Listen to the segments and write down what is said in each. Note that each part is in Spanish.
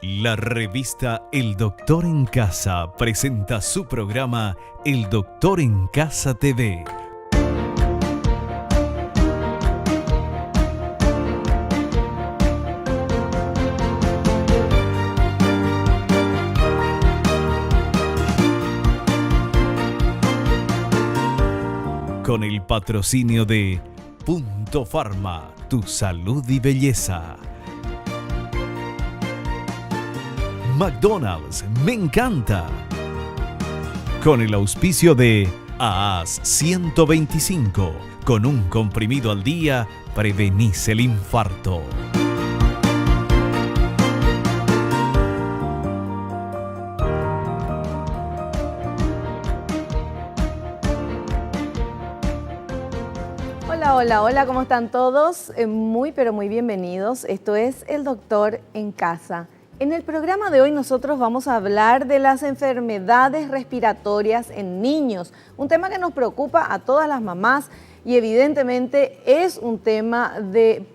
La revista El Doctor en Casa presenta su programa El Doctor en Casa TV. Con el patrocinio de Punto Pharma, tu salud y belleza. McDonald's, me encanta. Con el auspicio de AAS 125, con un comprimido al día, prevenís el infarto. Hola, hola, ¿cómo están todos? Muy, pero muy bienvenidos. Esto es El Doctor en Casa. En el programa de hoy nosotros vamos a hablar de las enfermedades respiratorias en niños, un tema que nos preocupa a todas las mamás y evidentemente es un tema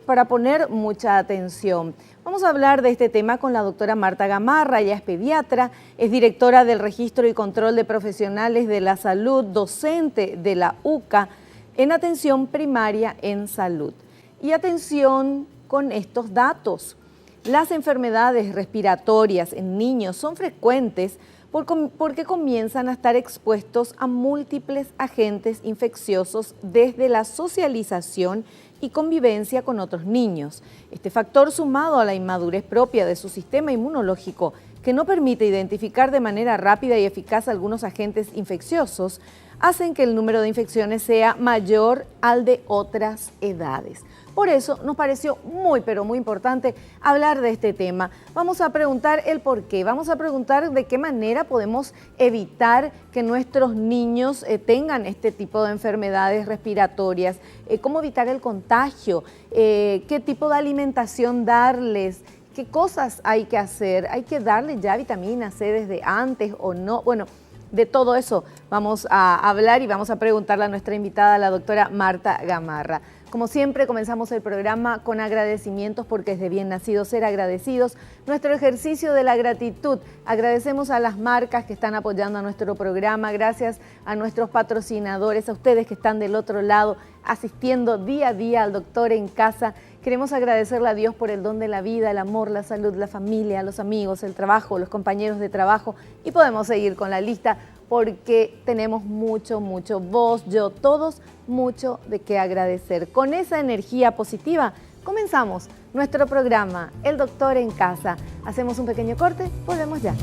para poner mucha atención. Vamos a hablar de este tema con la doctora Marta Gamarra, ella es pediatra, es directora del Registro y Control de Profesionales de la Salud, docente de la UCA, en atención primaria en salud. Y atención con estos datos. Las enfermedades respiratorias en niños son frecuentes porque comienzan a estar expuestos a múltiples agentes infecciosos desde la socialización y convivencia con otros niños. Este factor, sumado a la inmadurez propia de su sistema inmunológico, que no permite identificar de manera rápida y eficaz algunos agentes infecciosos, hacen que el número de infecciones sea mayor al de otras edades. Por eso nos pareció muy, pero muy importante hablar de este tema. Vamos a preguntar el por qué, vamos a preguntar de qué manera podemos evitar que nuestros niños tengan este tipo de enfermedades respiratorias, cómo evitar el contagio, qué tipo de alimentación darles, qué cosas hay que hacer, hay que darles ya vitamina C desde antes o no. Bueno, de todo eso vamos a hablar y vamos a preguntarle a nuestra invitada, la doctora Marta Gamarra. Como siempre, comenzamos el programa con agradecimientos porque es de bien nacido ser agradecidos. Nuestro ejercicio de la gratitud. Agradecemos a las marcas que están apoyando a nuestro programa, gracias a nuestros patrocinadores, a ustedes que están del otro lado asistiendo día a día al Doctor en Casa. Queremos agradecerle a Dios por el don de la vida, el amor, la salud, la familia, los amigos, el trabajo, los compañeros de trabajo y podemos seguir con la lista porque tenemos mucho, vos, yo, todos, mucho de qué agradecer. Con esa energía positiva comenzamos nuestro programa El Doctor en Casa. Hacemos un pequeño corte, volvemos ya.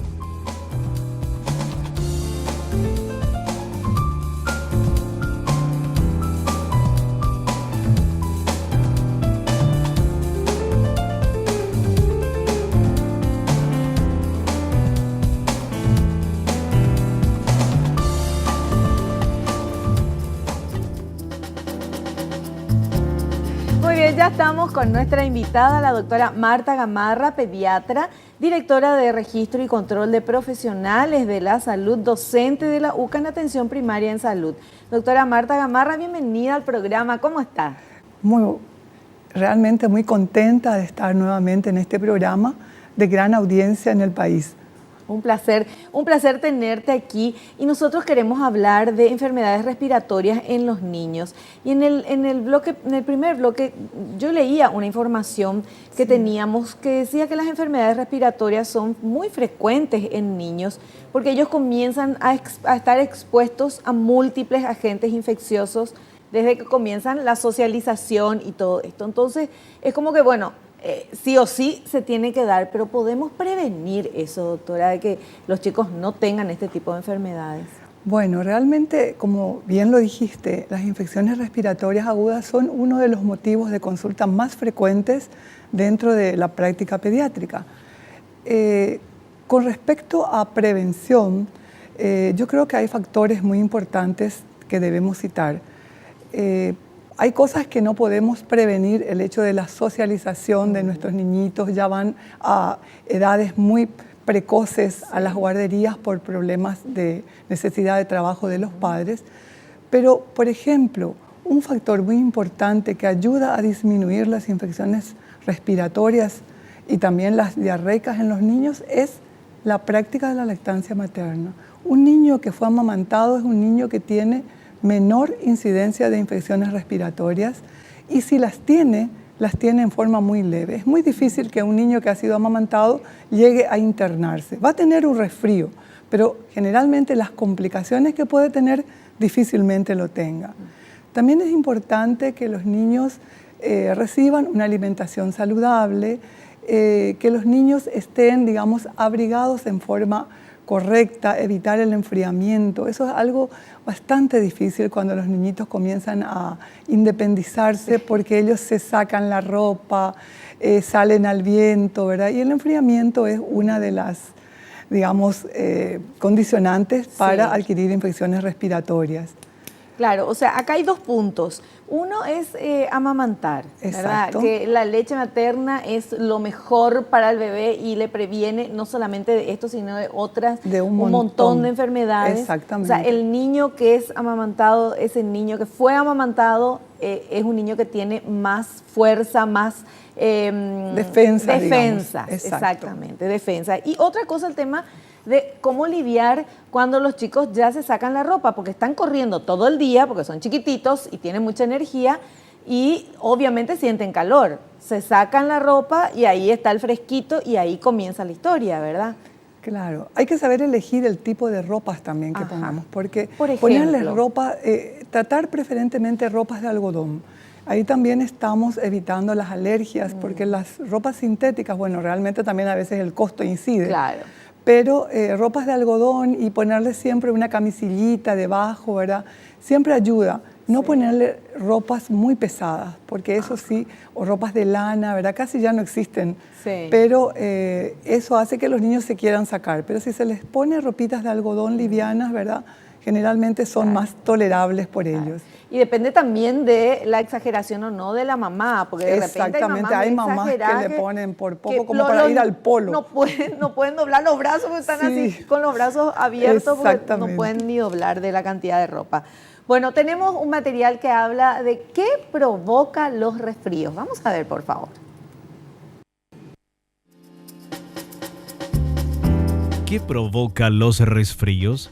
Ya estamos con nuestra invitada, la doctora Marta Gamarra, pediatra, directora de Registro y Control de Profesionales de la Salud, docente de la UCA en Atención Primaria en Salud. Doctora Marta Gamarra, bienvenida al programa. ¿Cómo está? Realmente muy contenta de estar nuevamente en este programa de gran audiencia en el país. Un placer tenerte aquí y nosotros queremos hablar de enfermedades respiratorias en los niños. Y en el primer bloque yo leía una información que teníamos que decía que las enfermedades respiratorias son muy frecuentes en niños porque ellos comienzan a estar expuestos a múltiples agentes infecciosos desde que comienzan la socialización y todo esto. Entonces es como que sí o sí se tiene que dar, pero podemos prevenir eso, doctora, de que los chicos no tengan este tipo de enfermedades. Bueno, realmente, como bien lo dijiste, las infecciones respiratorias agudas son uno de los motivos de consulta más frecuentes dentro de la práctica pediátrica. Con respecto a prevención, yo creo que hay factores muy importantes que debemos citar. Hay cosas que no podemos prevenir, el hecho de la socialización de nuestros niñitos, ya van a edades muy precoces a las guarderías por problemas de necesidad de trabajo de los padres. Pero, por ejemplo, un factor muy importante que ayuda a disminuir las infecciones respiratorias y también las diarreicas en los niños es la práctica de la lactancia materna. Un niño que fue amamantado es un niño que tiene menor incidencia de infecciones respiratorias y si las tiene en forma muy leve. Es muy difícil que un niño que ha sido amamantado llegue a internarse. Va a tener un resfrío, pero generalmente las complicaciones que puede tener difícilmente lo tenga. También es importante que los niños reciban una alimentación saludable, que los niños estén, digamos, abrigados en forma correcta, evitar el enfriamiento. Eso es algo bastante difícil cuando los niñitos comienzan a independizarse porque ellos se sacan la ropa, salen al viento, ¿verdad? Y el enfriamiento es una de las, digamos, condicionantes para adquirir infecciones respiratorias. Claro, o sea, acá hay 2 puntos. Uno es amamantar, ¿verdad? Que la leche materna es lo mejor para el bebé y le previene no solamente de esto, sino de otras, de un montón de enfermedades. Exactamente. O sea, el niño que es amamantado, ese niño que fue amamantado, es un niño que tiene más fuerza, más defensa. Exactamente, defensa. Y otra cosa, el tema de cómo lidiar cuando los chicos ya se sacan la ropa, porque están corriendo todo el día, porque son chiquititos y tienen mucha energía y obviamente sienten calor. Se sacan la ropa y ahí está el fresquito y ahí comienza la historia, ¿verdad? Claro, hay que saber elegir el tipo de ropas también que pongamos, porque por ejemplo, ponerles ropa, tratar preferentemente ropas de algodón. Ahí también estamos evitando las alergias, porque las ropas sintéticas, bueno, realmente también a veces el costo incide. Claro. Pero ropas de algodón y ponerle siempre una camisillita debajo, ¿verdad? Siempre ayuda. No ponerle ropas muy pesadas, porque eso sí, o ropas de lana, ¿verdad? Casi ya no existen. Sí. Pero eso hace que los niños se quieran sacar. Pero si se les pone ropitas de algodón livianas, ¿verdad? Generalmente son más tolerables por ellos. Y depende también de la exageración o no de la mamá, porque de repente hay mamás que le ponen por poco como para ir al polo. No pueden doblar los brazos, porque están así con los brazos abiertos, porque no pueden ni doblar de la cantidad de ropa. Bueno, tenemos un material que habla de qué provoca los resfríos. Vamos a ver, por favor. ¿Qué provoca los resfríos?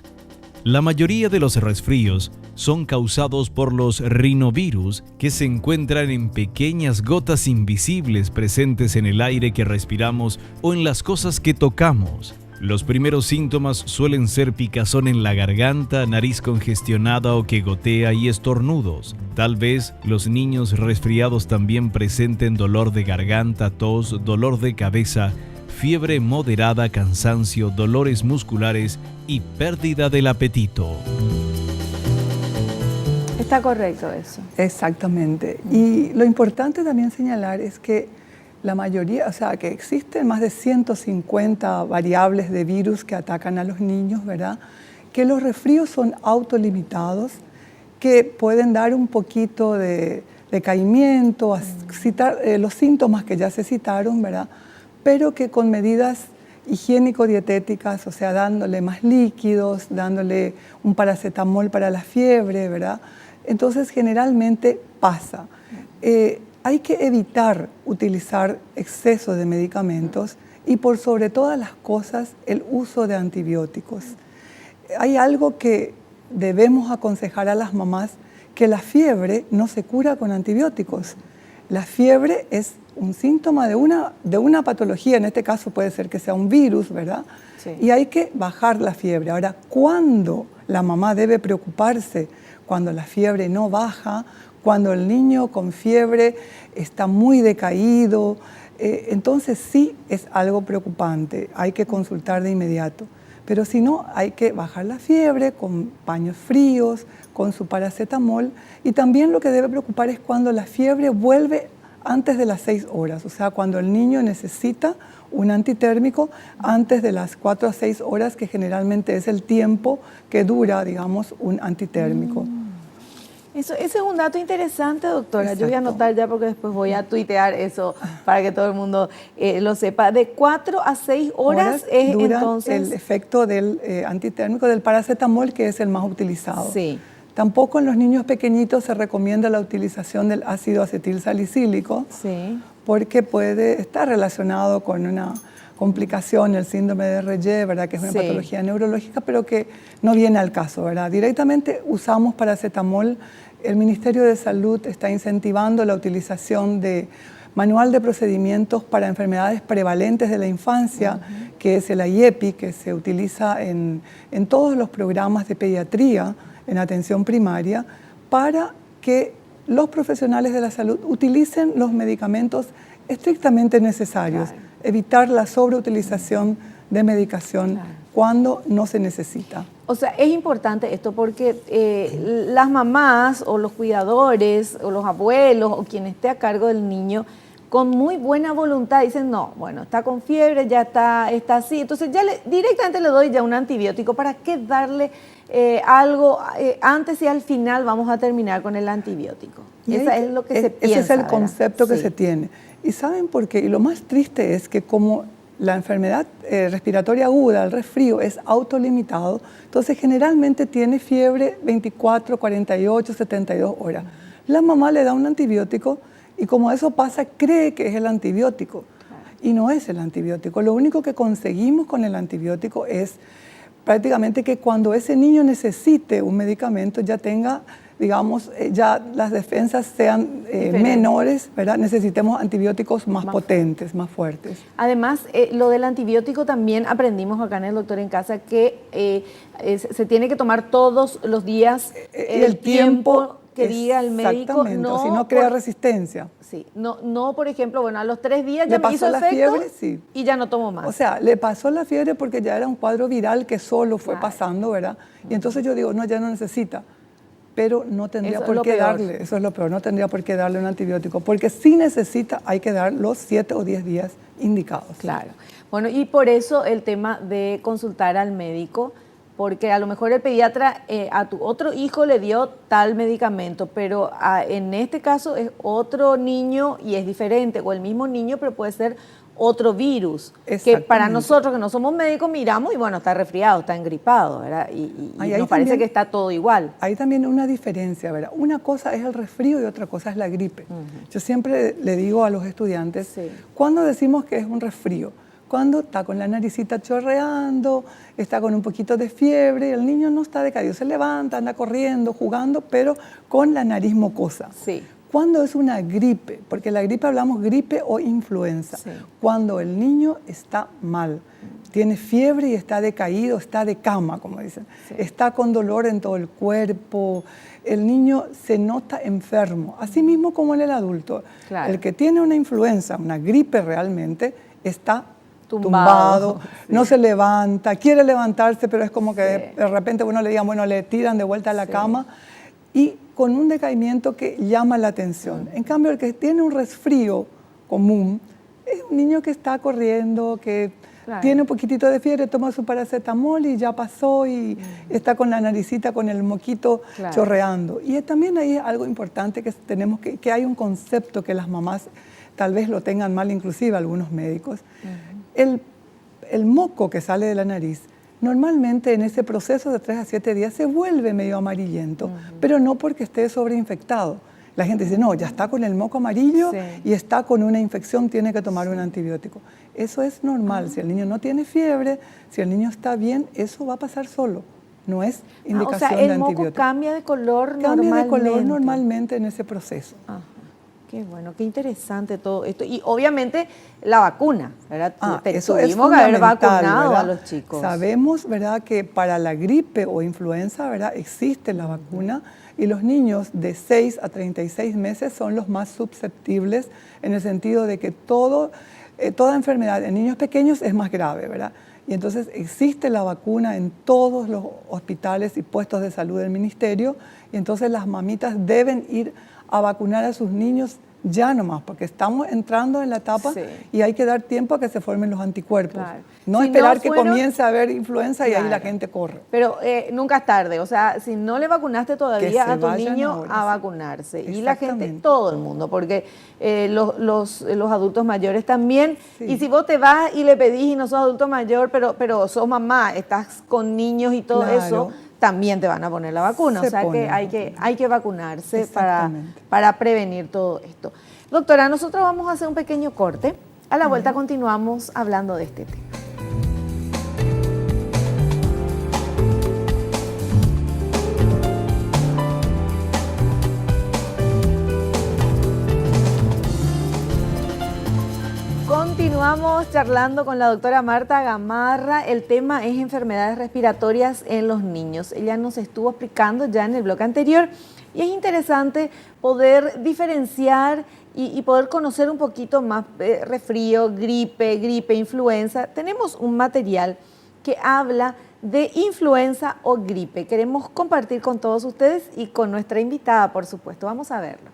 La mayoría de los resfríos son causados por los rinovirus que se encuentran en pequeñas gotas invisibles presentes en el aire que respiramos o en las cosas que tocamos. Los primeros síntomas suelen ser picazón en la garganta, nariz congestionada o que gotea y estornudos. Tal vez los niños resfriados también presenten dolor de garganta, tos, dolor de cabeza, fiebre moderada, cansancio, dolores musculares y pérdida del apetito. Está correcto eso. Exactamente. Y lo importante también señalar es que la mayoría, o sea, que existen más de 150 variables de virus que atacan a los niños, ¿verdad? Que los resfríos son autolimitados, que pueden dar un poquito de decaimiento, citar los síntomas que ya se citaron, ¿verdad? Pero que con medidas higiénico-dietéticas, o sea, dándole más líquidos, dándole un paracetamol para la fiebre, ¿verdad? Entonces, generalmente pasa. Hay que evitar utilizar exceso de medicamentos y, por sobre todas las cosas, el uso de antibióticos. Hay algo que debemos aconsejar a las mamás, que la fiebre no se cura con antibióticos. La fiebre es un síntoma de una patología, en este caso puede ser que sea un virus, ¿verdad? Sí. Y hay que bajar la fiebre. Ahora, ¿cuándo la mamá debe preocuparse? Cuando la fiebre no baja, cuando el niño con fiebre está muy decaído, entonces sí es algo preocupante, hay que consultar de inmediato. Pero si no, hay que bajar la fiebre con paños fríos, con su paracetamol. Y también lo que debe preocupar es cuando la fiebre vuelve antes de las 6 horas, o sea, cuando el niño necesita un antitérmico antes de las 4 a 6 horas, que generalmente es el tiempo que dura, digamos, un antitérmico. Ese es un dato interesante, doctora. Exacto. Yo voy a anotar ya porque después voy a tuitear eso para que todo el mundo lo sepa. De 4 a 6 horas es entonces el efecto del antitérmico, del paracetamol, que es el más utilizado. Sí. Tampoco en los niños pequeñitos se recomienda la utilización del ácido acetilsalicílico, sí, porque puede estar relacionado con una complicación, el síndrome de Reye, ¿verdad? Que es una Sí. patología neurológica, pero que no viene al caso, ¿verdad? Directamente usamos paracetamol. El Ministerio de Salud está incentivando la utilización de manual de procedimientos para enfermedades prevalentes de la infancia, que es el IEPI, que se utiliza en todos los programas de pediatría en atención primaria, para que los profesionales de la salud utilicen los medicamentos estrictamente necesarios, Claro. evitar la sobreutilización de medicación Claro. cuando no se necesita. O sea, es importante esto porque las mamás o los cuidadores o los abuelos o quien esté a cargo del niño con muy buena voluntad dicen, no, bueno, está con fiebre, ya está así, entonces ya directamente le doy ya un antibiótico. ¿Para qué darle algo antes y al final vamos a terminar con el antibiótico? Y Esa ahí, es lo que se piensa, ese es el ¿verdad? concepto que Sí. se tiene. ¿Y saben por qué? Y lo más triste es que como la enfermedad respiratoria aguda, el resfrío, es autolimitado, entonces generalmente tiene fiebre 24, 48, 72 horas. La mamá le da un antibiótico y como eso pasa, cree que es el antibiótico. Y no es el antibiótico. Lo único que conseguimos con el antibiótico es prácticamente que cuando ese niño necesite un medicamento ya tenga, digamos, ya las defensas sean menores, ¿verdad? Necesitemos antibióticos más potentes, más fuertes. Además, lo del antibiótico también aprendimos acá en el Doctor en Casa que se tiene que tomar todos los días el tiempo que diga el médico. Exactamente, si no crea resistencia. Sí, no, por ejemplo, bueno, a los 3 días ¿Le ya me pasó hizo la efecto fiebre? Sí. y ya no tomo más. O sea, le pasó la fiebre porque ya era un cuadro viral que solo fue pasando, ¿verdad? Y entonces yo digo, no, ya no necesita. Pero no tendría Eso es por lo qué peor. darle, eso es lo peor, no tendría por qué darle un antibiótico, porque si necesita hay que dar los 7 o 10 días indicados. Claro. Bueno, y por eso el tema de consultar al médico, porque a lo mejor el pediatra a tu otro hijo le dio tal medicamento, pero en este caso es otro niño y es diferente, o el mismo niño, pero puede ser otro virus, que para nosotros que no somos médicos miramos y bueno, está resfriado, está engripado, ¿verdad? Y nos parece que está todo igual. Hay también una diferencia, ¿verdad? Una cosa es el resfrío y otra cosa es la gripe. Yo siempre le digo a los estudiantes, ¿cuándo decimos que es un resfrío? Cuando está con la naricita chorreando, está con un poquito de fiebre, el niño no está decaído, se levanta, anda corriendo, jugando, pero con la nariz mocosa. Sí. Cuando es una gripe, porque la gripe hablamos gripe o influenza, cuando el niño está mal, tiene fiebre y está decaído, está de cama, como dicen, está con dolor en todo el cuerpo, el niño se nota enfermo, así mismo como en el adulto. Claro. El que tiene una influenza, una gripe realmente, está tumbado, no se levanta, quiere levantarse, pero es como que de repente uno le diga, bueno, le tiran de vuelta a la cama y con un decaimiento que llama la atención. En cambio, el que tiene un resfrío común es un niño que está corriendo, que tiene un poquitito de fiebre, toma su paracetamol y ya pasó y está con la naricita, con el moquito chorreando. Y también ahí es algo importante que tenemos que hay un concepto que las mamás tal vez lo tengan mal, inclusive algunos médicos. El moco que sale de la nariz, normalmente en ese proceso de 3 a 7 días se vuelve medio amarillento, pero no porque esté sobreinfectado. La gente dice, no, ya está con el moco amarillo y está con una infección, tiene que tomar un antibiótico. Eso es normal. Si el niño no tiene fiebre, si el niño está bien, eso va a pasar solo. No es indicación de antibiótico. O sea, el moco cambia de color normalmente. Cambia de color normalmente en ese proceso. Qué bueno, qué interesante todo esto. Y obviamente la vacuna, ¿verdad? Eso es tuvimos que haber vacunado, ¿verdad? A los chicos. Sabemos, ¿verdad?, que para la gripe o influenza, ¿verdad?, existe la vacuna y los niños de 6 a 36 meses son los más susceptibles en el sentido de que toda enfermedad en niños pequeños es más grave, ¿verdad? Y entonces existe la vacuna en todos los hospitales y puestos de salud del ministerio y entonces las mamitas deben ir a vacunar a sus niños ya nomás, porque estamos entrando en la etapa y hay que dar tiempo a que se formen los anticuerpos. Claro. No esperar que comience a haber influenza y ahí la gente corre. Pero nunca es tarde, o sea, si no le vacunaste todavía a tu niño, ahora, a vacunarse. Y la gente, todo el mundo, porque los adultos mayores también. Y si vos te vas y le pedís y no sos adulto mayor, pero sos mamá, estás con niños y todo eso, también te van a poner la vacuna. O sea que hay que vacunarse para prevenir todo esto. Doctora, nosotros vamos a hacer un pequeño corte. A la vuelta continuamos hablando de este tema. Continuamos charlando con la doctora Marta Gamarra. El tema es enfermedades respiratorias en los niños. Ella nos estuvo explicando ya en el bloque anterior y es interesante poder diferenciar y poder conocer un poquito más resfrío, gripe, influenza. Tenemos un material que habla de influenza o gripe. Queremos compartir con todos ustedes y con nuestra invitada, por supuesto. Vamos a verlo.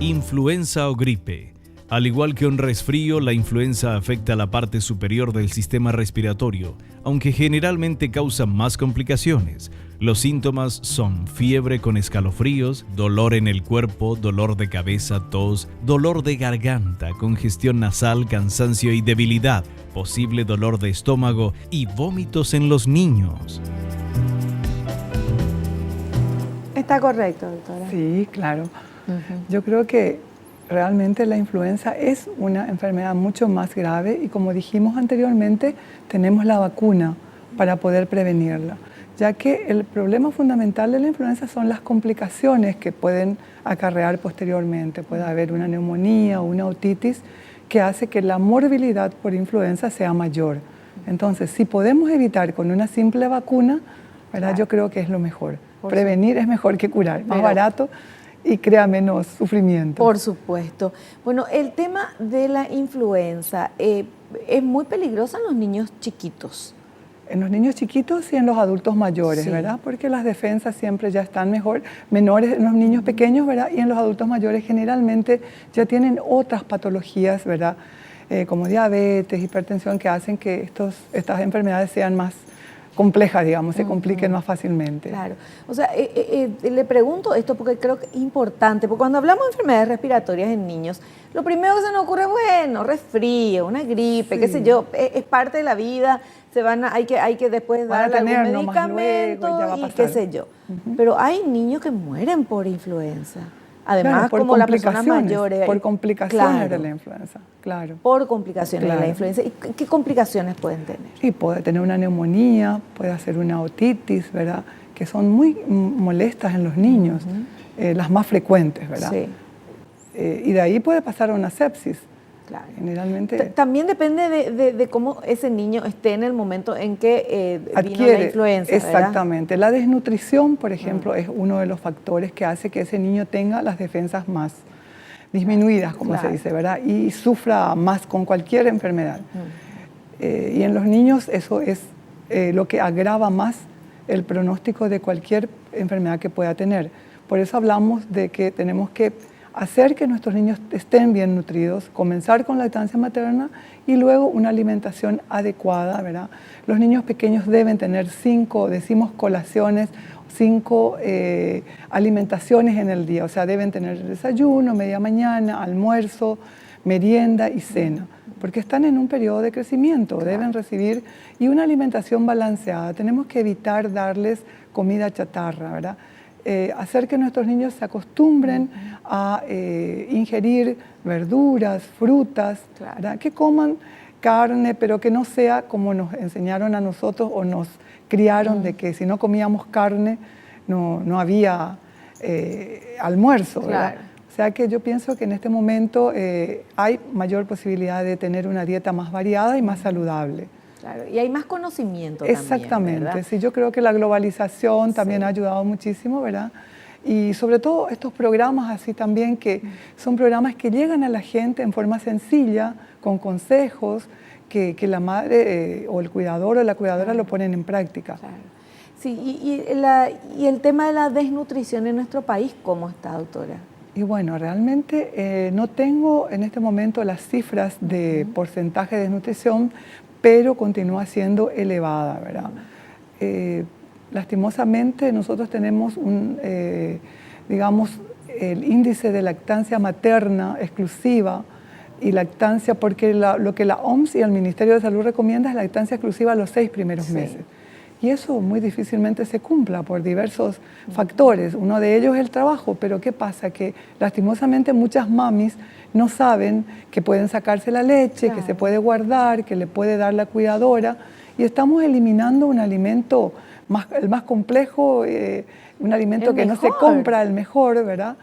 Influenza o gripe. Al igual que un resfrío, la influenza afecta a la parte superior del sistema respiratorio, aunque generalmente causa más complicaciones. Los síntomas son fiebre con escalofríos, dolor en el cuerpo, dolor de cabeza, tos, dolor de garganta, congestión nasal, cansancio y debilidad, posible dolor de estómago y vómitos en los niños. ¿Está correcto, doctora? Sí, claro. Yo creo que realmente la influenza es una enfermedad mucho más grave y como dijimos anteriormente, tenemos la vacuna para poder prevenirla, ya que el problema fundamental de la influenza son las complicaciones que pueden acarrear posteriormente. Puede haber una neumonía o una otitis que hace que la morbilidad por influenza sea mayor. Entonces, si podemos evitar con una simple vacuna, ¿verdad? Yo creo que es lo mejor. Prevenir es mejor que curar, más barato y crea menos sufrimiento. Por supuesto. Bueno, el tema de la influenza es muy peligrosa en los niños chiquitos. En los niños chiquitos y en los adultos mayores, sí, ¿verdad? Porque las defensas siempre ya están menores en los niños pequeños, ¿verdad? Y en los adultos mayores generalmente ya tienen otras patologías, ¿verdad? Como diabetes, hipertensión, que hacen que estas enfermedades sean más complejas, digamos, se compliquen más fácilmente. Claro. O sea, le pregunto esto porque creo que es importante, porque cuando hablamos de enfermedades respiratorias en niños, lo primero que se nos ocurre es, bueno, resfrío, una gripe, sí, qué sé yo, es parte de la vida, hay que después darle algún medicamento y qué sé yo. Pero hay niños que mueren por influenza. Además, claro, como las personas mayores. Por complicaciones, claro, de la influenza, claro. Por complicaciones, claro, de la influenza. ¿Y qué complicaciones pueden tener? Sí, puede tener una neumonía, puede hacer una otitis, ¿verdad? Que son muy molestas en los niños, las más frecuentes, ¿verdad? Sí. Y de ahí puede pasar a una sepsis. Claro. Generalmente. También depende de cómo ese niño esté en el momento en que vino la influenza, exactamente. ¿Verdad? La desnutrición, por ejemplo, es uno de los factores que hace que ese niño tenga las defensas más disminuidas, como se dice, ¿verdad? Y sufra más con cualquier enfermedad. Y en los niños eso es lo que agrava más el pronóstico de cualquier enfermedad que pueda tener. Por eso hablamos de que tenemos que hacer que nuestros niños estén bien nutridos, comenzar con lactancia materna y luego una alimentación adecuada, ¿verdad? Los niños pequeños deben tener 5 colaciones, 5 alimentaciones en el día, o sea, deben tener desayuno, media mañana, almuerzo, merienda y cena, porque están en un periodo de crecimiento, claro, deben recibir y una alimentación balanceada. Tenemos que evitar darles comida chatarra, ¿verdad? Hacer que nuestros niños se acostumbren a ingerir verduras, frutas, claro, ¿verdad? Que coman carne, pero que no sea como nos enseñaron a nosotros o nos criaron de que si no comíamos carne no había almuerzo, ¿verdad? Claro. O sea que yo pienso que en este momento hay mayor posibilidad de tener una dieta más variada y más saludable. Claro, y hay más conocimiento exactamente, también, ¿verdad? Sí, yo creo que la globalización también ha ayudado muchísimo, ¿verdad? Y sobre todo estos programas así también, que son programas que llegan a la gente en forma sencilla, con consejos, que la madre o el cuidador o la cuidadora lo ponen en práctica. Claro. Sí, y el tema de la desnutrición en nuestro país, ¿cómo está, doctora? Y bueno, realmente no tengo en este momento las cifras de porcentaje de desnutrición, pero continúa siendo elevada, ¿verdad? Lastimosamente nosotros tenemos digamos, el índice de lactancia materna exclusiva y lactancia, porque lo que la OMS y el Ministerio de Salud recomienda es lactancia exclusiva a los 6 primeros meses. Y eso muy difícilmente se cumpla por diversos factores. Uno de ellos es el trabajo, pero ¿qué pasa? Que lastimosamente muchas mamis no saben que pueden sacarse la leche, Claro. que se puede guardar, que le puede dar la cuidadora, y estamos eliminando un alimento el más complejo, un alimento El que no se mejor. compra, el mejor, ¿verdad?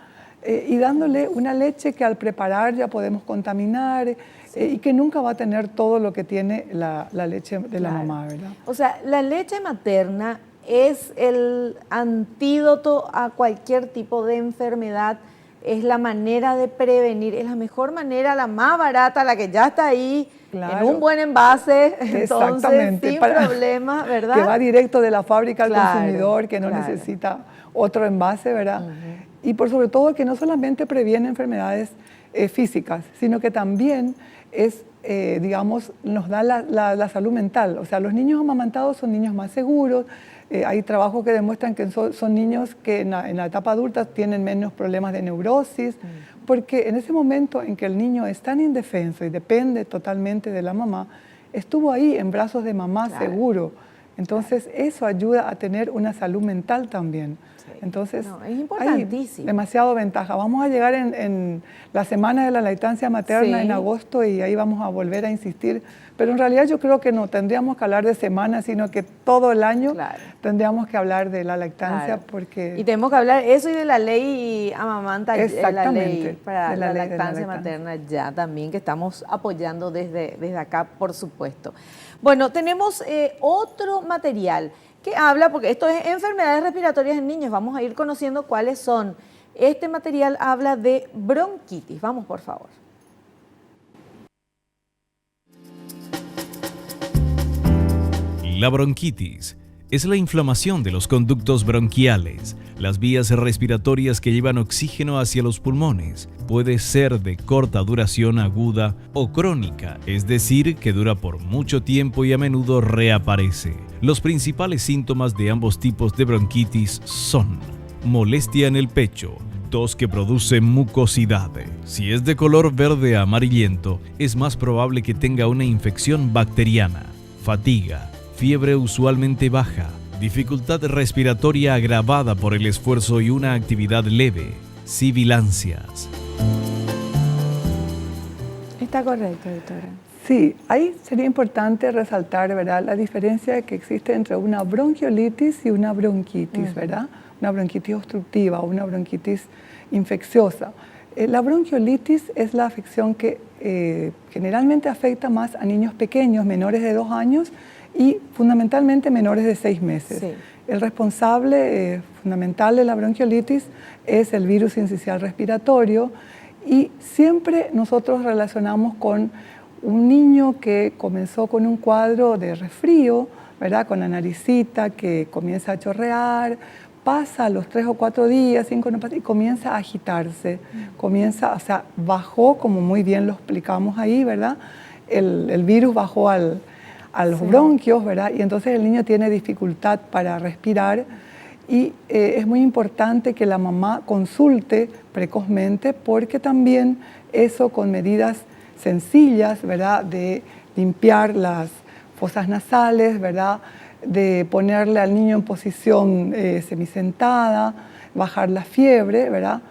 Y dándole una leche que al preparar ya podemos contaminar, y que nunca va a tener todo lo que tiene la leche de la Claro. mamá, ¿verdad? O sea, la leche materna es el antídoto a cualquier tipo de enfermedad, es la manera de prevenir, es la mejor manera, la más barata, la que ya está ahí, Claro. en un buen envase, entonces Exactamente, sin problemas, ¿verdad? Que va directo de la fábrica al Claro, consumidor, que no claro. necesita otro envase, ¿verdad? Y por sobre todo que no solamente previene enfermedades físicas, sino que también es, digamos, nos da la salud mental. O sea, los niños amamantados son niños más seguros. Hay trabajos que demuestran que son niños que en la etapa adulta tienen menos problemas de neurosis, porque en ese momento en que el niño es tan indefenso y depende totalmente de la mamá, estuvo ahí en brazos de mamá Claro. seguro. Entonces eso ayuda a tener una salud mental también. Sí. Entonces No, es hay importantísimo. demasiado ventaja. Vamos a llegar en la semana de la lactancia materna Sí. en agosto y ahí vamos a volver a insistir. Pero en realidad yo creo que no tendríamos que hablar de semanas, sino que todo el año Claro. tendríamos que hablar de la lactancia, Claro. porque Y tenemos que hablar eso y de la ley amamanta, la Exactamente, ley para de la la ley de la lactancia lactancia. materna ya también, que estamos apoyando desde acá, por supuesto. Bueno, tenemos otro material que habla, porque esto es enfermedades respiratorias en niños, vamos a ir conociendo cuáles son. Este material habla de bronquitis. Vamos, por favor. La bronquitis es la inflamación de los conductos bronquiales, las vías respiratorias que llevan oxígeno hacia los pulmones. Puede ser de corta duración aguda o crónica, es decir, que dura por mucho tiempo y a menudo reaparece. Los principales síntomas de ambos tipos de bronquitis son molestia en el pecho, tos que produce mucosidad. Si es de color verde amarillento, es más probable que tenga una infección bacteriana. Fatiga, fiebre usualmente baja, dificultad respiratoria agravada por el esfuerzo y una actividad leve, sibilancias. Está correcto, doctora. sí, ahí sería importante resaltar, ¿verdad?, la diferencia que existe entre una bronquiolitis y una bronquitis, ¿verdad? Una bronquitis obstructiva o una bronquitis infecciosa. La bronquiolitis es la afección que generalmente afecta más a niños pequeños, menores de 2 años y fundamentalmente menores de 6 meses. Sí. El responsable fundamental de la bronquiolitis es el virus sincicial respiratorio y siempre nosotros relacionamos con un niño que comenzó con un cuadro de resfrío, ¿verdad?, con la naricita que comienza a chorrear, pasa a los 3 o 4 días, 5 no pasa, y comienza a agitarse, comienza, o sea, bajó, como muy bien lo explicamos ahí, ¿verdad? El virus bajó a los bronquios, ¿verdad? Y entonces el niño tiene dificultad para respirar y es muy importante que la mamá consulte precozmente porque también eso con medidas sencillas, ¿verdad?, de limpiar las fosas nasales, ¿verdad?, de ponerle al niño en posición semisentada, bajar la fiebre, ¿verdad?,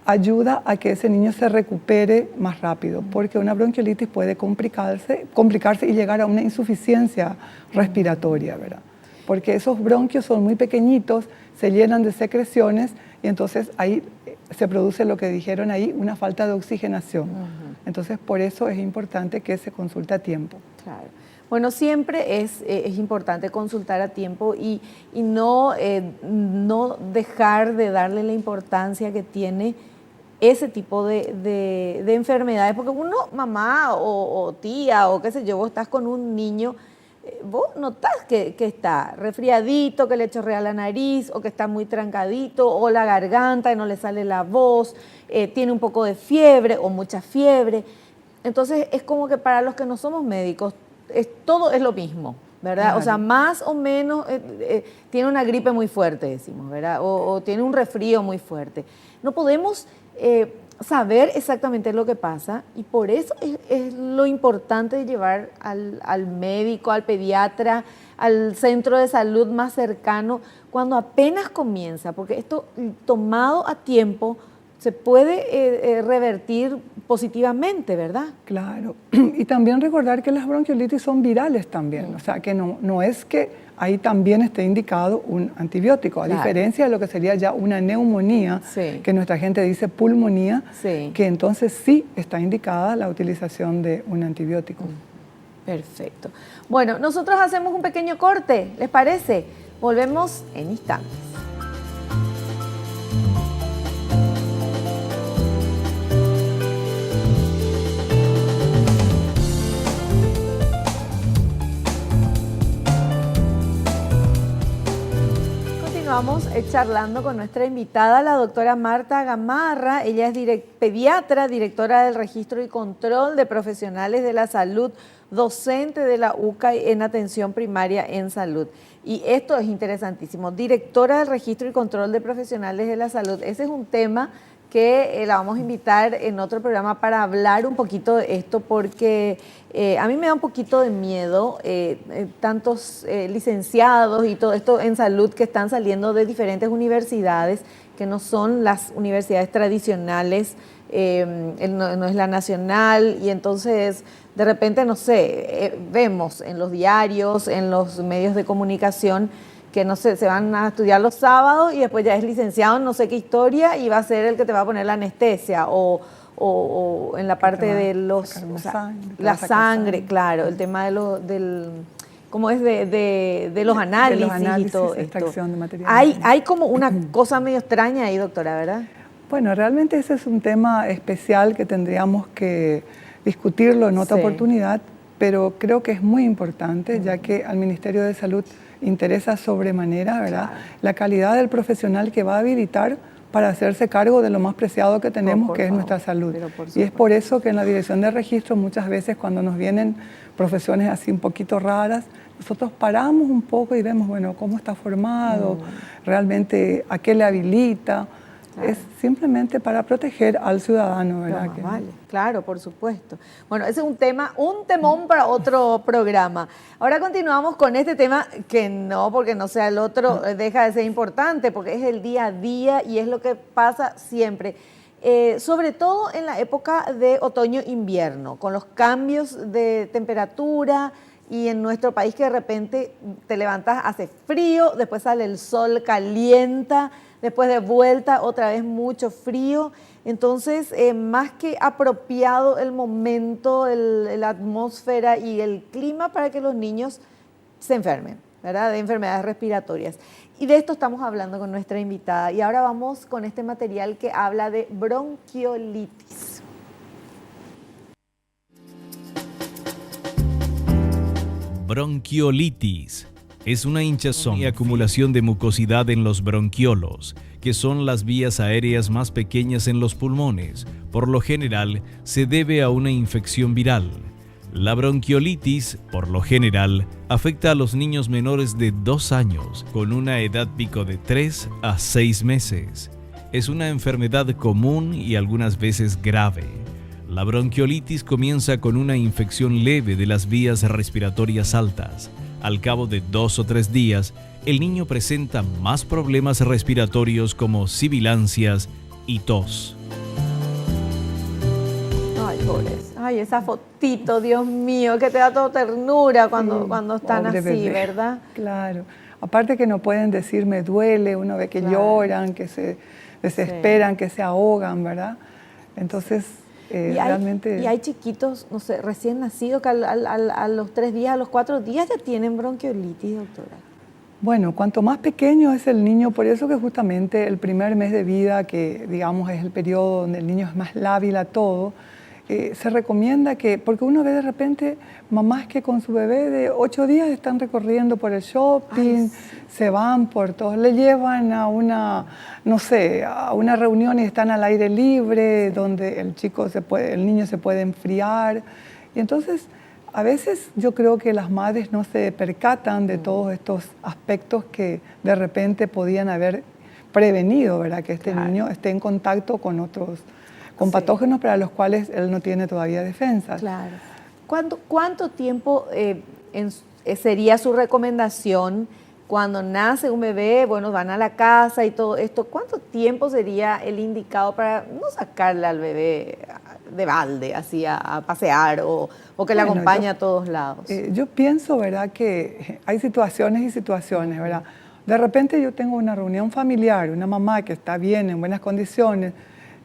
ayuda a que ese niño se recupere más rápido, porque una bronquiolitis puede complicarse y llegar a una insuficiencia respiratoria, ¿verdad? Porque esos bronquios son muy pequeñitos, se llenan de secreciones y entonces ahí se produce lo que dijeron ahí, una falta de oxigenación. Entonces por eso es importante que se consulte a tiempo. Claro. Bueno, siempre es importante consultar a tiempo y no dejar de darle la importancia que tiene ese tipo de enfermedades, porque uno, mamá o tía o qué sé yo, vos estás con un niño, vos notás que está resfriadito, que le chorrea la nariz o que está muy trancadito o la garganta y no le sale la voz, tiene un poco de fiebre o mucha fiebre. Entonces es como que para los que no somos médicos, todo es lo mismo, ¿verdad? Claro. O sea, más o menos tiene una gripe muy fuerte, decimos, ¿verdad? O tiene un resfrío muy fuerte. No podemos saber exactamente lo que pasa y por eso es lo importante de llevar al médico, al pediatra, al centro de salud más cercano cuando apenas comienza, porque esto tomado a tiempo se puede revertir positivamente, ¿verdad? Claro, y también recordar que las bronquiolitis son virales también, o sea que no es que ahí también esté indicado un antibiótico, a diferencia de lo que sería ya una neumonía, que nuestra gente dice pulmonía, que entonces sí está indicada la utilización de un antibiótico. Perfecto. Bueno, nosotros hacemos un pequeño corte, ¿les parece? Volvemos en instantes. Vamos charlando con nuestra invitada, la doctora Marta Gamarra. Ella es pediatra, directora del Registro y Control de Profesionales de la Salud, docente de la UCA en Atención Primaria en Salud. Y esto es interesantísimo, directora del Registro y Control de Profesionales de la Salud. Ese es un tema que la vamos a invitar en otro programa para hablar un poquito de esto, porque a mí me da un poquito de miedo tantos licenciados y todo esto en salud que están saliendo de diferentes universidades, que no son las universidades tradicionales, no es la nacional, y entonces de repente, no sé, vemos en los diarios, en los medios de comunicación, que no sé, se van a estudiar los sábados y después ya es licenciado en no sé qué historia y va a ser el que te va a poner la anestesia o en la parte de los... la sangre, claro, el tema de ¿cómo es? De los análisis y todo esto. Extracción de material. Hay como una cosa medio extraña ahí, doctora, ¿verdad? Bueno, realmente ese es un tema especial que tendríamos que discutirlo en otra oportunidad, pero creo que es muy importante, ya que al Ministerio de Salud interesa sobremanera, ¿verdad?, la calidad del profesional que va a habilitar para hacerse cargo de lo más preciado que tenemos, que es nuestra salud. Y es por eso que en la dirección de registro muchas veces cuando nos vienen profesiones así un poquito raras, nosotros paramos un poco y vemos, bueno, cómo está formado, realmente a qué le habilita. Claro. Es simplemente para proteger al ciudadano, ¿verdad? Vale, claro, por supuesto. Bueno, ese es un temón para otro programa. Ahora continuamos con este tema que no, porque no sea el otro, deja de ser importante, porque es el día a día y es lo que pasa siempre. Sobre todo en la época de otoño-invierno, con los cambios de temperatura y en nuestro país que de repente te levantas, hace frío, después sale el sol, calienta, después de vuelta otra vez mucho frío. Entonces, más que apropiado el momento, la atmósfera y el clima para que los niños se enfermen, ¿verdad?, de enfermedades respiratorias. Y de esto estamos hablando con nuestra invitada. Y ahora vamos con este material que habla de bronquiolitis. Bronquiolitis es una hinchazón y acumulación de mucosidad en los bronquiolos, que son las vías aéreas más pequeñas en los pulmones. Por lo general, se debe a una infección viral. La bronquiolitis, por lo general, afecta a los niños menores de 2 años, con una edad pico de 3 a 6 meses. Es una enfermedad común y algunas veces grave. La bronquiolitis comienza con una infección leve de las vías respiratorias altas. Al cabo de 2 o 3 días, el niño presenta más problemas respiratorios como sibilancias y tos. Ay, pobres. Ay, esa fotito, Dios mío, que te da toda ternura cuando están así, bebé, ¿verdad? Claro. Aparte que no pueden decir me duele, uno ve que lloran, que se desesperan, que se ahogan, ¿verdad? Entonces... realmente... Y hay chiquitos, no sé, recién nacidos que a los 3 días, a los 4 días ya tienen bronquiolitis, doctora. Bueno, cuanto más pequeño es el niño, por eso que justamente el primer mes de vida, que digamos es el periodo donde el niño es más lábil a todo, se recomienda que, porque uno ve de repente mamás que con su bebé de 8 días están recorriendo por el shopping, se van por todos, le llevan a una, no sé, a una reunión y están al aire libre, donde el niño se puede enfriar. Y entonces, a veces yo creo que las madres no se percatan de todos estos aspectos que de repente podían haber prevenido, ¿verdad? Que este niño esté en contacto con con Sí. patógenos para los cuales él no tiene todavía defensas. Claro. ¿Cuánto tiempo sería su recomendación cuando nace un bebé? Bueno, van a la casa y todo esto. ¿Cuánto tiempo sería el indicado para no sacarle al bebé de balde, así a pasear o que le acompañe a todos lados? Yo pienso, ¿verdad?, que hay situaciones y situaciones, ¿verdad? De repente yo tengo una reunión familiar, una mamá que está bien, en buenas condiciones,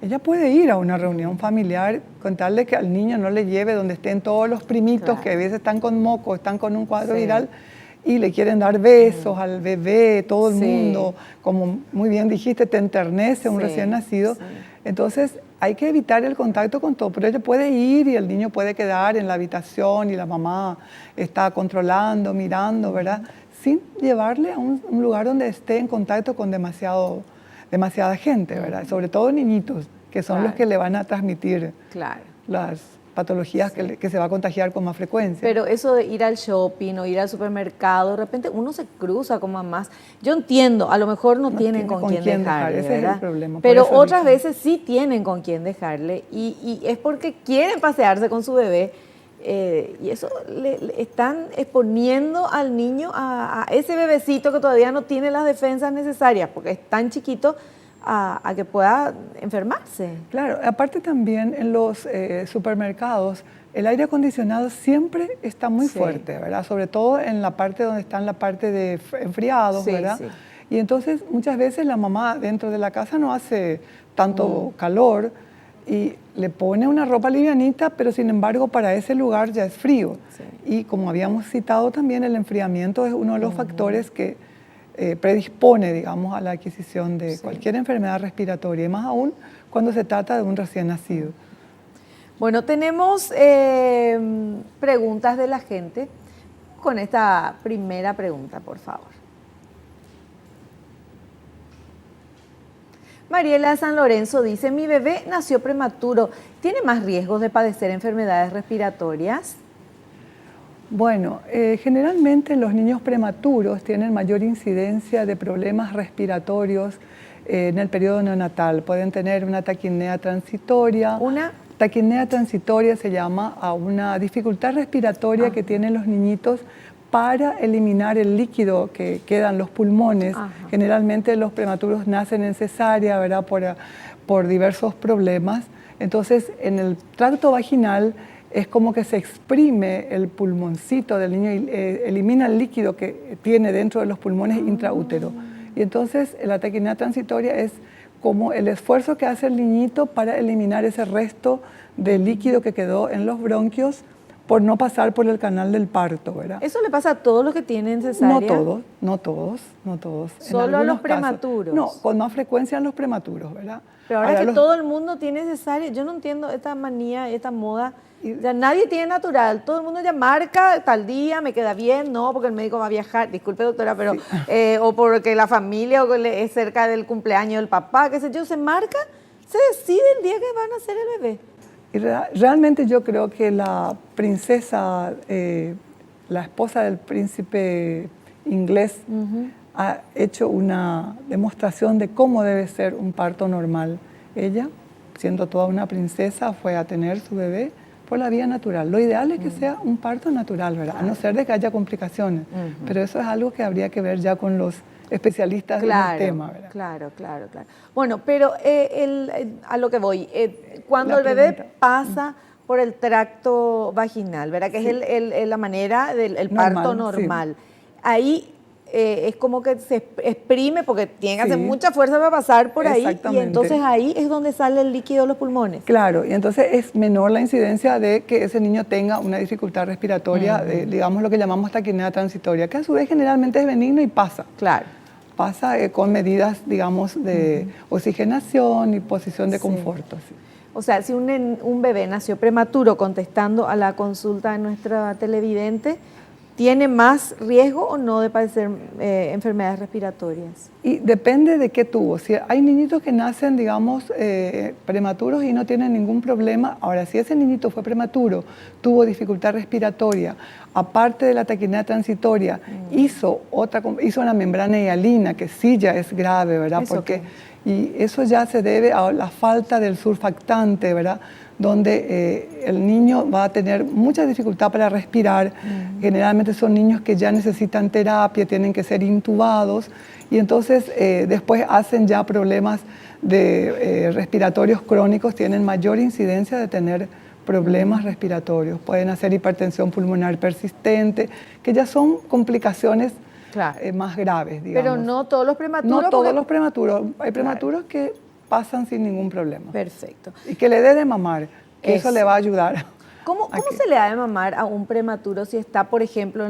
ella puede ir a una reunión familiar con tal de que al niño no le lleve donde estén todos los primitos, Claro. que a veces están con moco, están con un cuadro Sí. viral y le quieren dar besos al bebé, todo el Sí. mundo, como muy bien dijiste, te enternece un Sí, recién nacido. sí. Entonces hay que evitar el contacto con todo, pero ella puede ir y el niño puede quedar en la habitación y la mamá está controlando, mirando, ¿verdad? Sin llevarle a un lugar donde esté en contacto con demasiada gente, ¿verdad? Sobre todo niñitos, que son Claro. los que le van a transmitir Claro. las patologías que se va a contagiar con más frecuencia. Pero eso de ir al shopping o ir al supermercado, de repente uno se cruza con mamás. Yo entiendo, a lo mejor no tienen con quién dejarle, ese es ¿verdad? el problema. por Pero eso otras dije. veces sí tienen con quién dejarle y es porque quieren pasearse con su bebé y eso le están exponiendo al niño a ese bebecito que todavía no tiene las defensas necesarias porque es tan chiquito a que pueda enfermarse. Claro, aparte también en los supermercados el aire acondicionado siempre está muy Sí. fuerte, ¿verdad? Sobre todo en la parte donde está en la parte de enfriados, Sí, ¿verdad? sí. Y entonces muchas veces la mamá dentro de la casa no hace tanto calor y le pone una ropa livianita, pero sin embargo para ese lugar ya es frío. Sí. Y como habíamos citado también, el enfriamiento es uno de los factores que predispone, digamos, a la adquisición de cualquier enfermedad respiratoria, y más aún cuando se trata de un recién nacido. Bueno, tenemos preguntas de la gente. Con esta primera pregunta, por favor. Mariela San Lorenzo dice, mi bebé nació prematuro, ¿tiene más riesgos de padecer enfermedades respiratorias? Bueno, generalmente los niños prematuros tienen mayor incidencia de problemas respiratorios en el periodo neonatal. Pueden tener una taquipnea transitoria. ¿Una? Taquipnea transitoria se llama a una dificultad respiratoria que tienen los niñitos para eliminar el líquido que queda en los pulmones. Ajá. Generalmente los prematuros nacen en cesárea, ¿verdad? Por diversos problemas. Entonces, en el tracto vaginal es como que se exprime el pulmoncito del niño y elimina el líquido que tiene dentro de los pulmones intraútero. Y entonces la taquipnea transitoria es como el esfuerzo que hace el niñito para eliminar ese resto de líquido que quedó en los bronquios por no pasar por el canal del parto, ¿verdad? ¿Eso le pasa a todos los que tienen cesárea? No todos. En ¿Solo a los algunos casos. prematuros? No, con más frecuencia en los prematuros, ¿verdad? Pero ahora que todo el mundo tiene cesárea, yo no entiendo esta manía, esta moda. Ya nadie tiene natural, todo el mundo ya marca tal día, me queda bien, no, porque el médico va a viajar, disculpe doctora, pero o porque la familia o que es cerca del cumpleaños del papá, qué sé yo, se marca, se decide el día que van a hacer el bebé. Y realmente yo creo que la princesa, la esposa del príncipe inglés, ha hecho una demostración de cómo debe ser un parto normal. Ella, siendo toda una princesa, fue a tener su bebé por la vía natural. Lo ideal es que sea un parto natural, ¿verdad? A no ser de que haya complicaciones. Pero eso es algo que habría que ver ya con los especialistas en el tema, ¿verdad? Claro. Bueno, pero a lo que voy, cuando La el bebé pregunta. pasa por el tracto vaginal, ¿verdad? Que es la manera del parto normal. Ahí es como que se exprime porque tiene que hacer mucha fuerza para pasar por ahí y Exactamente. entonces ahí es donde sale el líquido de los pulmones. Claro, y entonces es menor la incidencia de que ese niño tenga una dificultad respiratoria, digamos lo que llamamos taquipnea transitoria, que a su vez generalmente es benigno y pasa. Claro. Pasa con medidas, digamos, de oxigenación y posición de conforto. Sí. O sea, si un bebé nació prematuro, contestando a la consulta de nuestra televidente, ¿tiene más riesgo o no de padecer enfermedades respiratorias? Y depende de qué tuvo. Si hay niñitos que nacen, digamos, prematuros y no tienen ningún problema. Ahora, si ese niñito fue prematuro, tuvo dificultad respiratoria, aparte de la taquimia transitoria, hizo una membrana hialina, que sí ya es grave, ¿verdad? Y eso ya se debe a la falta del surfactante, ¿verdad? Donde el niño va a tener mucha dificultad para respirar. Generalmente son niños que ya necesitan terapia, tienen que ser intubados, y entonces después hacen ya problemas respiratorios crónicos, tienen mayor incidencia de tener problemas respiratorios. Pueden hacer hipertensión pulmonar persistente, que ya son complicaciones más graves, digamos. Pero no todos los prematuros. No todos los prematuros. Hay prematuros que pasan sin ningún problema. Perfecto. Y que le dé de mamar, que eso le va a ayudar. ¿Cómo se le da de mamar a un prematuro si está, por ejemplo, ay,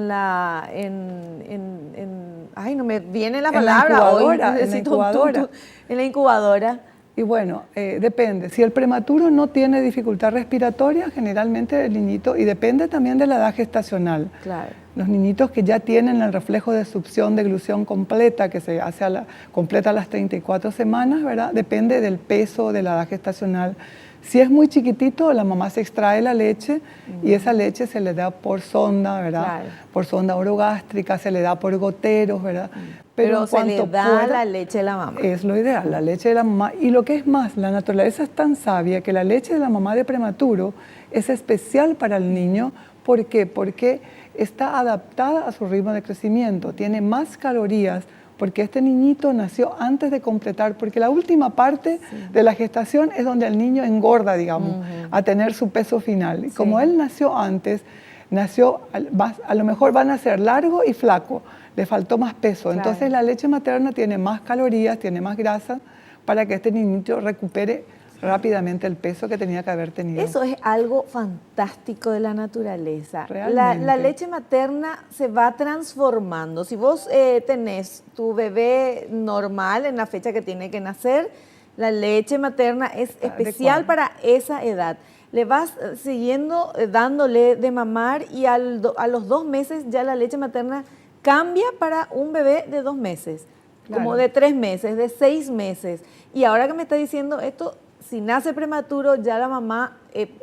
no me viene la palabra hoy, necesito en la incubadora? Y bueno, depende. Si el prematuro no tiene dificultad respiratoria, generalmente el niñito, y depende también de la edad gestacional. Claro. Los niñitos que ya tienen el reflejo de succión de glución completa, que se hace completa a las 34 semanas, ¿verdad? Depende del peso, de la edad gestacional. Si es muy chiquitito, la mamá se extrae la leche y esa leche se le da por sonda, ¿verdad? Claro. Por sonda orogástrica, se le da por goteros, ¿verdad? Pero se le da la leche de la mamá. Es lo ideal, la leche de la mamá. Y lo que es más, la naturaleza es tan sabia que la leche de la mamá de prematuro es especial para el niño. ¿Por qué? Porque está adaptada a su ritmo de crecimiento, tiene más calorías, porque este niñito nació antes de completar, porque la última parte de la gestación es donde el niño engorda, digamos, a tener su peso final. Y como él nació antes, a lo mejor va a nacer largo y flaco, le faltó más peso. Claro. Entonces la leche materna tiene más calorías, tiene más grasa, para que este niñito recupere rápidamente el peso que tenía que haber tenido. Eso es algo fantástico de la naturaleza. Realmente. La leche materna se va transformando. Si vos tenés tu bebé normal en la fecha que tiene que nacer, la leche materna es especial para esa edad. Le vas siguiendo dándole de mamar y a los 2 meses ya la leche materna cambia para un bebé de 2 meses, como de 3 meses, de 6 meses. Y ahora que me está diciendo esto, si nace prematuro, ya la mamá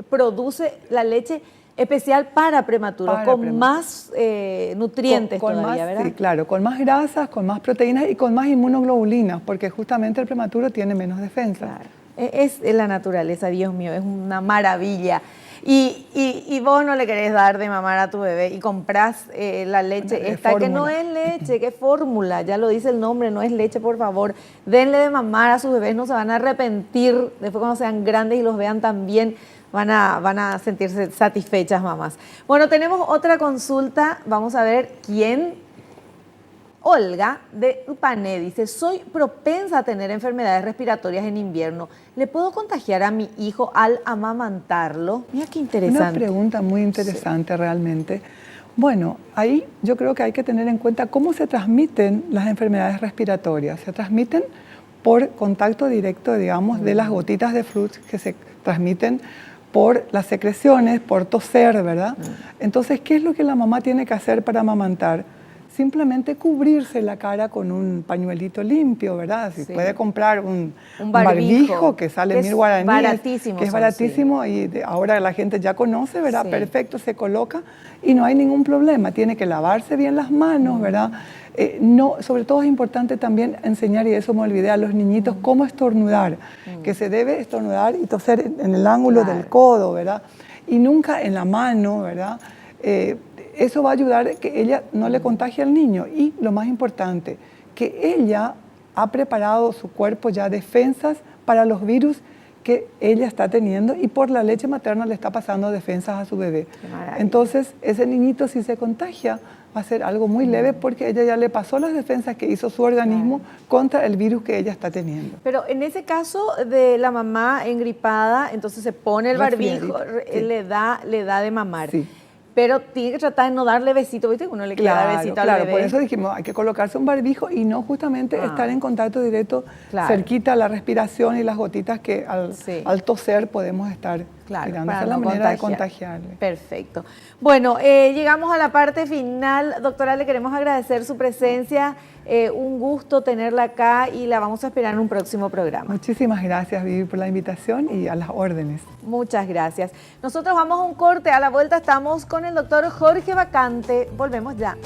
produce la leche especial para prematuro, más nutrientes todavía, ¿verdad? Sí, claro, con más grasas, con más proteínas y con más inmunoglobulinas, porque justamente el prematuro tiene menos defensa. Claro. Es la naturaleza, Dios mío, es una maravilla. Y vos no le querés dar de mamar a tu bebé y comprás la leche esta, que no es leche, que es fórmula, ya lo dice el nombre, no es leche, por favor. Denle de mamar a sus bebés, no se van a arrepentir después cuando sean grandes y los vean también, van a sentirse satisfechas mamás. Bueno, tenemos otra consulta, vamos a ver quién. Olga de Upané dice, soy propensa a tener enfermedades respiratorias en invierno. ¿Le puedo contagiar a mi hijo al amamantarlo? Mira qué interesante. Una pregunta muy interesante realmente. Bueno, ahí yo creo que hay que tener en cuenta cómo se transmiten las enfermedades respiratorias. Se transmiten por contacto directo, digamos, de las gotitas de flujo que se transmiten por las secreciones, por toser, ¿verdad? Entonces, ¿qué es lo que la mamá tiene que hacer para amamantar? Simplemente cubrirse la cara con un pañuelito limpio, ¿verdad? Si puede comprar un barbijo que sale en 1000 guaraníes, baratísimo, que es baratísimo y ahora la gente ya conoce, ¿verdad? Sí. Perfecto, se coloca y no hay ningún problema. Tiene que lavarse bien las manos, ¿verdad? Sobre todo es importante también enseñar, y eso me olvidé, a los niñitos cómo estornudar, que se debe estornudar y toser en el ángulo del codo, ¿verdad? Y nunca en la mano, ¿verdad? Eso va a ayudar a que ella no le contagie al niño. Y lo más importante, que ella ha preparado su cuerpo ya defensas para los virus que ella está teniendo y por la leche materna le está pasando defensas a su bebé. Entonces, ese niñito si se contagia va a ser algo muy leve porque ella ya le pasó las defensas que hizo su organismo contra el virus que ella está teniendo. Pero en ese caso de la mamá engripada, entonces se pone el barbijo, le da de mamar. Sí. Pero tiene que tratar de no darle besito, ¿viste? Uno le quiere dar besito al bebé. Por eso dijimos, hay que colocarse un barbijo y no justamente estar en contacto directo cerquita a la respiración y las gotitas que al toser podemos estar Claro, Mirándose para la no manera de contagiar. contagiarle. Perfecto. Bueno, llegamos a la parte final. Doctora, le queremos agradecer su presencia. Un gusto tenerla acá y la vamos a esperar en un próximo programa. Muchísimas gracias, Vivi, por la invitación y a las órdenes. Muchas gracias. Nosotros vamos a un corte. A la vuelta estamos con el doctor Jorge Vacante. Volvemos ya.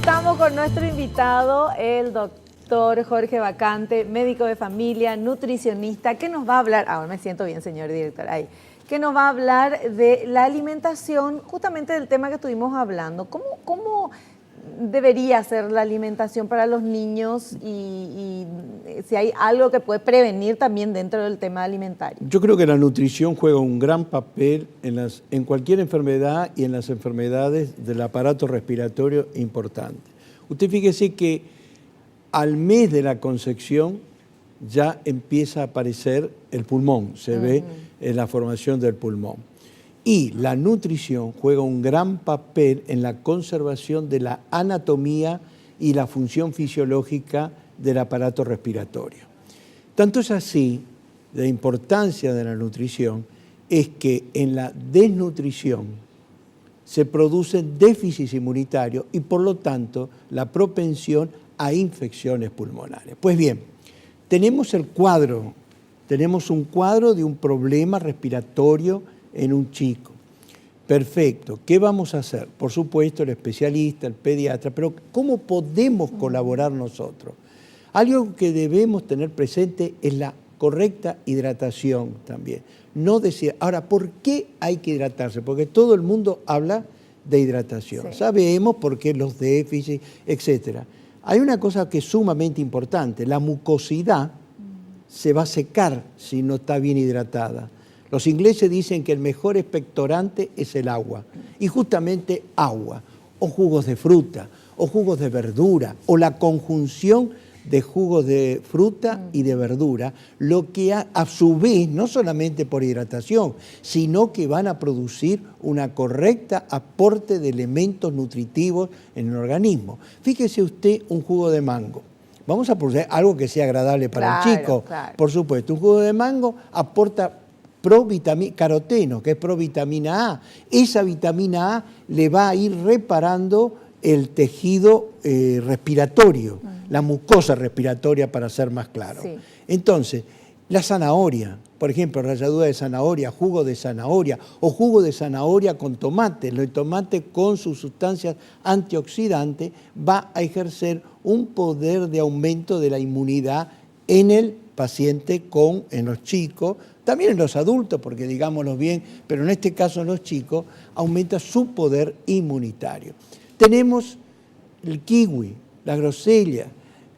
Estamos con nuestro invitado, el doctor Jorge Vacante, médico de familia, nutricionista, que nos va a hablar, ahora me siento bien, señor director, que nos va a hablar de la alimentación, justamente del tema que estuvimos hablando. ¿Cómo debería ser la alimentación para los niños y si hay algo que puede prevenir también dentro del tema alimentario? Yo creo que la nutrición juega un gran papel en cualquier enfermedad y en las enfermedades del aparato respiratorio importante. Usted fíjese que al mes de la concepción ya empieza a aparecer el pulmón, se ve en la formación del pulmón. Y la nutrición juega un gran papel en la conservación de la anatomía y la función fisiológica del aparato respiratorio. Tanto es así, la importancia de la nutrición es que en la desnutrición se producen déficits inmunitarios y por lo tanto la propensión a infecciones pulmonares. Pues bien, tenemos un cuadro de un problema respiratorio en un chico. Perfecto. ¿Qué vamos a hacer? Por supuesto, el especialista, el pediatra, pero ¿cómo podemos colaborar nosotros? Algo que debemos tener presente es la correcta hidratación también. No decir, ahora, ¿por qué hay que hidratarse? Porque todo el mundo habla de hidratación. Sí. Sabemos por qué los déficits, etc. Hay una cosa que es sumamente importante. La mucosidad se va a secar si no está bien hidratada. Los ingleses dicen que el mejor expectorante es el agua. Y justamente agua, o jugos de fruta, o jugos de verdura, o la conjunción de jugos de fruta y de verdura, lo que a su vez, no solamente por hidratación, sino que van a producir una correcta aporte de elementos nutritivos en el organismo. Fíjese usted un jugo de mango. Vamos a producir algo que sea agradable para el chico. Claro. Por supuesto, un jugo de mango aporta caroteno, que es provitamina A. Esa vitamina A le va a ir reparando el tejido respiratorio, la mucosa respiratoria, para ser más claro. Sí. Entonces, la zanahoria, por ejemplo, ralladura de zanahoria, jugo de zanahoria o jugo de zanahoria con tomate. El tomate con sus sustancias antioxidantes va a ejercer un poder de aumento de la inmunidad en el paciente, en los chicos, también en los adultos, porque digámoslo bien, pero en este caso en los chicos, aumenta su poder inmunitario. Tenemos el kiwi, la grosella,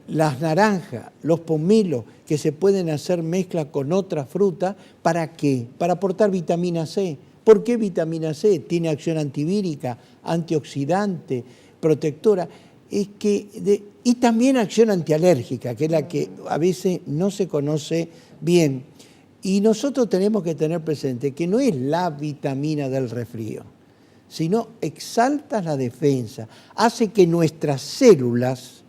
las naranjas, los pomelos, que se pueden hacer mezcla con otras frutas. ¿Para qué? Para aportar vitamina C. ¿Por qué vitamina C? Tiene acción antivírica, antioxidante, protectora. Y también acción antialérgica, que es la que a veces no se conoce bien. Y nosotros tenemos que tener presente que no es la vitamina del resfrío, sino exalta la defensa, hace que nuestras células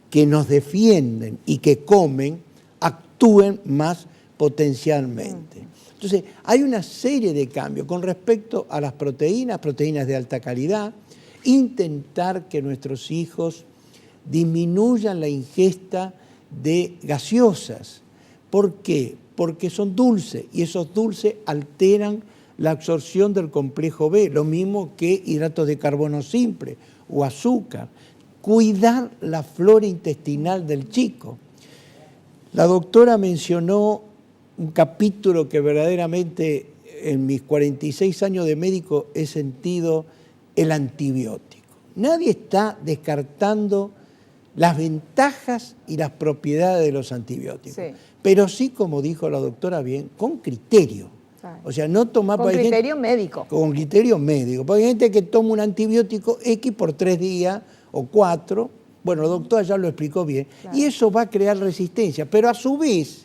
que nos defienden y que comen actúen más potencialmente. Entonces, hay una serie de cambios con respecto a las proteínas de alta calidad, intentar que nuestros hijos disminuyan la ingesta de gaseosas. ¿Por qué? Porque son dulces y esos dulces alteran la absorción del complejo B, lo mismo que hidratos de carbono simple o azúcar. Cuidar la flora intestinal del chico. La doctora mencionó un capítulo que verdaderamente en mis 46 años de médico he sentido: el antibiótico. Nadie está descartando las ventajas y las propiedades de los antibióticos, sí, pero sí, como dijo la doctora bien, con criterio. O sea, no tomar... Con criterio médico. Con criterio médico. Porque hay gente que toma un antibiótico X por 3 días o 4. Bueno, la doctora ya lo explicó bien. Claro. Y eso va a crear resistencia. Pero a su vez,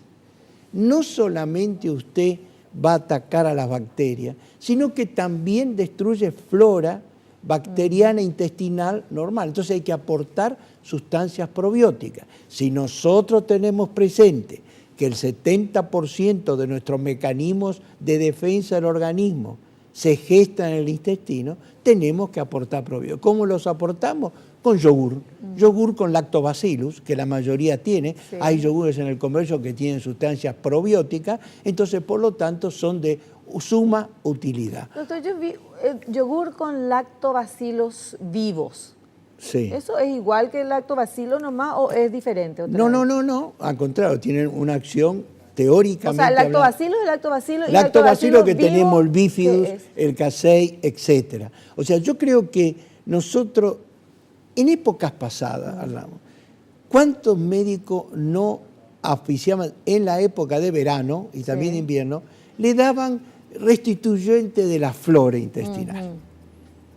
no solamente usted va a atacar a las bacterias, sino que también destruye flora bacteriana intestinal normal. Entonces hay que aportar sustancias probióticas. Si nosotros tenemos presente que el 70% de nuestros mecanismos de defensa del organismo se gestan en el intestino, tenemos que aportar probióticos. ¿Cómo los aportamos? Con yogur. Yogur con lactobacillus, que la mayoría tiene. Sí. Hay yogures en el comercio que tienen sustancias probióticas, entonces por lo tanto son de suma utilidad. Doctor, yo vi yogur con lactobacillus vivos. Sí. ¿Eso es igual que el lactobacilo nomás o es diferente? No. Al contrario, tienen una acción teóricamente. O sea, lactobacilo es lactobacilo. Lactobacilo que tenemos el bifidus, el casei, etc. O sea, yo creo que nosotros, en épocas pasadas, hablamos, ¿cuántos médicos no auspiciaban en la época de verano y también de invierno, le daban restituyente de la flora intestinal?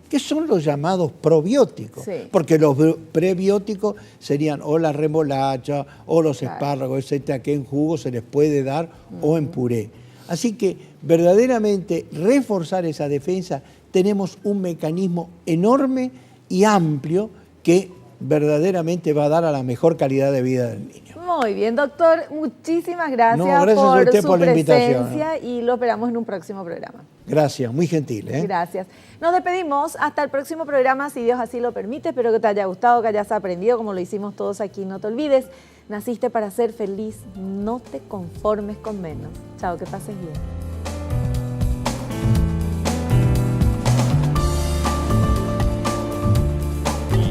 Que son los llamados probióticos, porque los prebióticos serían o la remolacha o los espárragos, etcétera, que en jugo se les puede dar o en puré. Así que verdaderamente reforzar esa defensa, tenemos un mecanismo enorme y amplio que verdaderamente va a dar a la mejor calidad de vida del niño. Muy bien, doctor, muchísimas gracias, por su presencia y lo esperamos en un próximo programa. Gracias, muy gentil. Gracias. Nos despedimos hasta el próximo programa, si Dios así lo permite. Espero que te haya gustado, que hayas aprendido como lo hicimos todos aquí. No te olvides, naciste para ser feliz, no te conformes con menos. Chao, que pases bien.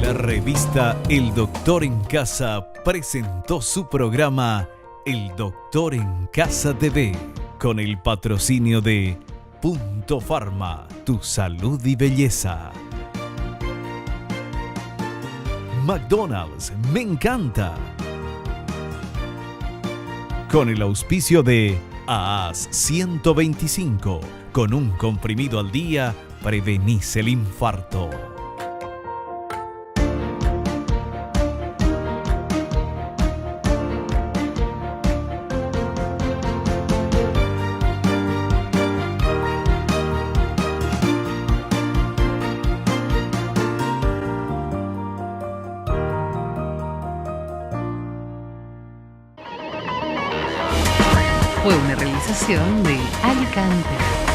La revista El Doctor en Casa presentó su programa El Doctor en Casa TV con el patrocinio de Punto Pharma, tu salud y belleza. McDonald's, me encanta. Con el auspicio de AAS 125, con un comprimido al día prevenís el infarto. Fue una realización de Alicante.